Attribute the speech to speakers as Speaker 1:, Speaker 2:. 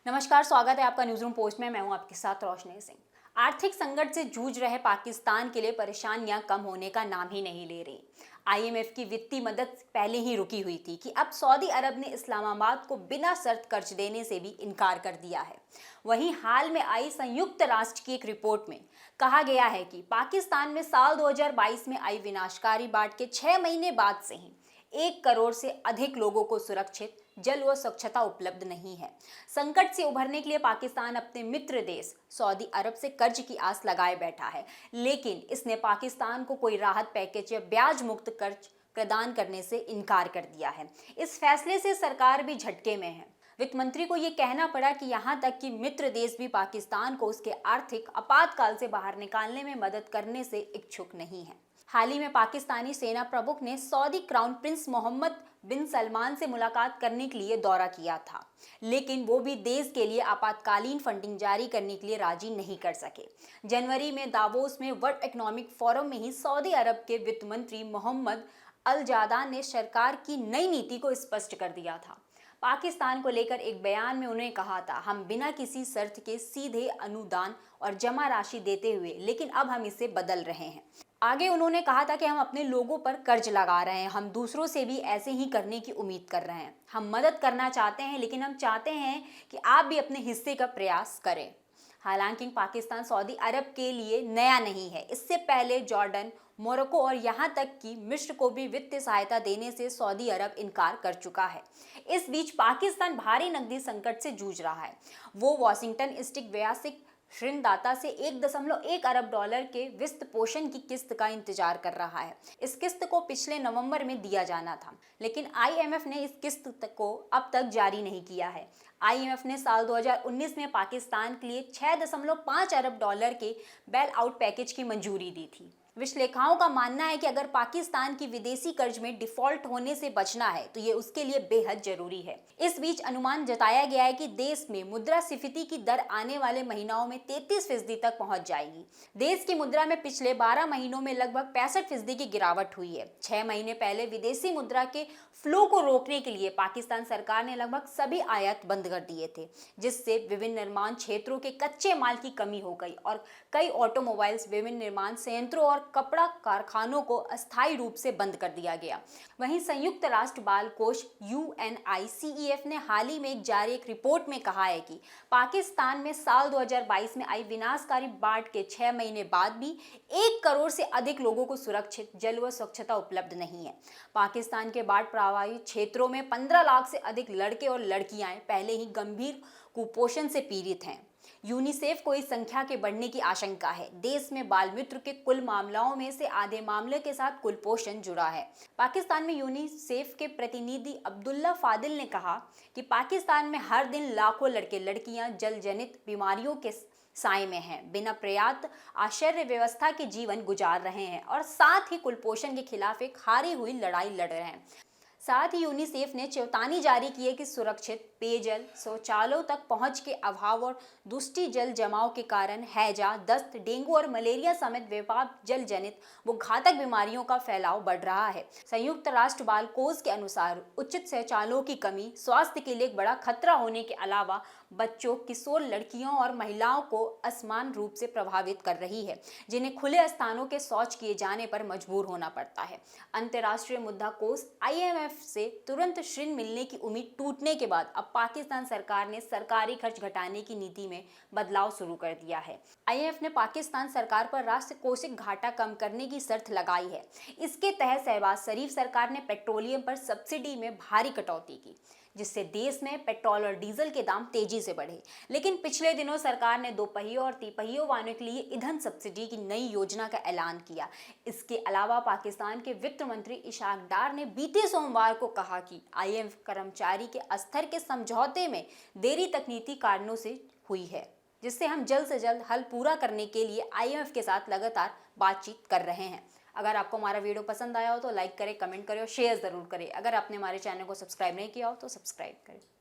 Speaker 1: नमस्कार, स्वागत है आपका न्यूज़ रूम पोस्ट में। मैं हूं आपके साथ रोशनी सिंह। आर्थिक संकट से जूझ रहे पाकिस्तान के लिए परेशानियां कम होने का नाम ही नहीं ले रही। आईएमएफ की वित्तीय मदद पहले ही रुकी हुई थी कि अब सऊदी अरब ने इस्लामाबाद को बिना शर्त कर्ज देने से भी इनकार कर दिया है। वहीं हाल में आई संयुक्त राष्ट्र की एक रिपोर्ट में कहा गया है कि पाकिस्तान में साल 2022 में आई विनाशकारी बाढ़ के 6 महीने बाद से ही 1 करोड़ से अधिक लोगों को सुरक्षित जल व स्वच्छता उपलब्ध नहीं है। संकट से उभरने के लिए पाकिस्तान अपने मित्र देश सऊदी अरब से कर्ज की आस लगाए बैठा है, लेकिन इसने पाकिस्तान को कोई राहत पैकेज या ब्याज मुक्त कर्ज प्रदान करने से इनकार कर दिया है। इस फैसले से सरकार भी झटके में है। वित्त मंत्री को ये कहना पड़ा कि यहाँ तक कि मित्र देश भी पाकिस्तान को उसके आर्थिक आपातकाल से बाहर निकालने में मदद करने से इच्छुक नहीं है। हाल ही में पाकिस्तानी सेना प्रमुख ने सऊदी क्राउन प्रिंस मोहम्मद बिन सलमान से मुलाकात करने के लिए दौरा किया था, लेकिन वो भी देश के लिए आपातकालीन फंडिंग जारी करने के लिए राजी नहीं कर सके। जनवरी में दावोस में वर्ल्ड इकोनॉमिक फोरम में ही सऊदी अरब के वित्त मंत्री मोहम्मद अल जादान ने सरकार की नई नीति को स्पष्ट कर दिया था। पाकिस्तान को लेकर एक बयान में उन्होंने कहा था, हम बिना किसी शर्त के सीधे अनुदान और जमा राशि देते हुए, लेकिन अब हम इसे बदल रहे हैं। आगे उन्होंने कहा था कि हम अपने लोगों पर कर्ज लगा रहे हैं, हम दूसरों से भी ऐसे ही करने की उम्मीद कर रहे हैं। हम मदद करना चाहते हैं, लेकिन हम चाहते हैं कि आप भी अपने हिस्से का प्रयास करें। हालांकि पाकिस्तान सऊदी अरब के लिए नया नहीं है। इससे पहले जॉर्डन, मोरक्को और यहां तक कि मिस्र को भी वित्तीय सहायता देने से सऊदी अरब इनकार कर चुका है। इस बीच पाकिस्तान भारी नकदी संकट से जूझ रहा है। वो वॉशिंगटन स्थित वैश्विक ऋणदाता से 1.1 अरब डॉलर के वित्त पोषण की किस्त का इंतजार कर रहा है। इस किस्त को पिछले नवंबर में दिया जाना था, लेकिन आईएमएफ ने इस किस्त को अब तक जारी नहीं किया है। आईएमएफ ने साल 2019 में पाकिस्तान के लिए 6.5 अरब डॉलर के बेल आउट पैकेज की मंजूरी दी थी। विश्लेषकों का मानना है कि अगर पाकिस्तान की विदेशी कर्ज में डिफॉल्ट होने से बचना है तो ये उसके लिए बेहद जरूरी है। इस बीच अनुमान जताया गया है कि देश में मुद्रास्फीति की दर आने वाले महीनों में 33% तक पहुंच जाएगी। देश की मुद्रा में पिछले 12 महीनों में लगभग 65% की गिरावट हुई है। 6 महीने पहले विदेशी मुद्रा के फ्लो को रोकने के लिए पाकिस्तान सरकार ने लगभग सभी आयात बंद कर दिए थे, जिससे विभिन्न निर्माण क्षेत्रों के कच्चे माल की कमी हो गई और कई ऑटोमोबाइल्स, विभिन्न निर्माण संयंत्रों और कपड़ा कारखानों को अस्थायी रूप से बंद कर दिया गया। वहीं संयुक्त राष्ट्र बाल कोष UNICEF ने हाल ही में जारी एक रिपोर्ट में कहा है कि पाकिस्तान में साल 2022 में आई विनाशकारी बाढ़ के 6 महीने बाद भी 1 करोड़ से अधिक लोगों को सुरक्षित जल व स्वच्छता उपलब्ध नहीं है। पाकिस्तान के बाढ़ प्रभावित क्षेत्रों में 15 लाख से अधिक लड़के और लड़कियां पहले ही गंभीर कुपोषण से पीड़ित हैं। यूनिसेफ को इस संख्या के बढ़ने की आशंका है। देश में बाल मृत्यु के कुल मामलों में से आधे मामले के साथ कुपोषण जुड़ा है। पाकिस्तान में यूनिसेफ के प्रतिनिधि अब्दुल्ला फादिल ने कहा कि पाकिस्तान में हर दिन लाखों लड़के लड़कियां जल जनित बीमारियों के साए में हैं, बिना पर्याप्त आश्रय व्यवस्था के जीवन गुजार रहे हैं और साथ ही कुपोषण के खिलाफ एक हारी हुई लड़ाई लड़ रहे हैं। साथ ही यूनिसेफ ने चेतावनी जारी की है कि सुरक्षित पेयजल, शौचालयों तक पहुंच के अभाव और दूषित जल जमाव के कारण हैजा, दस्त, डेंगू और मलेरिया समेत व्यापक जल जनित व घातक बीमारियों का फैलाव बढ़ रहा है। संयुक्त राष्ट्र बाल कोष के अनुसार उचित शौचालयों की कमी स्वास्थ्य के लिए एक बड़ा खतरा होने के अलावा बच्चों, किशोर, लड़कियों और महिलाओं को असमान रूप से प्रभावित कर रही है, जिन्हें खुले स्थानों के शौच किए जाने पर मजबूर होना पड़ता है। अंतर्राष्ट्रीय मुद्रा कोष IMF से तुरंत ऋण मिलने की उम्मीद टूटने के बाद अब पाकिस्तान सरकार ने सरकारी खर्च घटाने की नीति में बदलाव शुरू कर दिया है। IMF ने पाकिस्तान सरकार पर राष्ट्रीय कोषिक घाटा कम करने की शर्त लगाई है। इसके तहत शहबाज शरीफ सरकार ने पेट्रोलियम पर सब्सिडी में भारी कटौती की, जिससे देश में पेट्रोल और डीजल के दाम तेजी से बढ़े। लेकिन पिछले दिनों सरकार ने 2 पहियों और 3 पहियों वाहनों के लिए ईंधन सब्सिडी की नई योजना का ऐलान किया। इसके अलावा पाकिस्तान के वित्त मंत्री इशाक डार ने बीते सोमवार को कहा कि IMF कर्मचारी के स्तर के समझौते में देरी तकनीकी कारणों से हुई है, जिससे हम जल्द से जल्द हल पूरा करने के लिए IMF के साथ लगातार बातचीत कर रहे हैं। अगर आपको हमारा वीडियो पसंद आया हो तो लाइक करें, कमेंट करें और शेयर ज़रूर करें। अगर आपने हमारे चैनल को सब्सक्राइब नहीं किया हो तो सब्सक्राइब करें।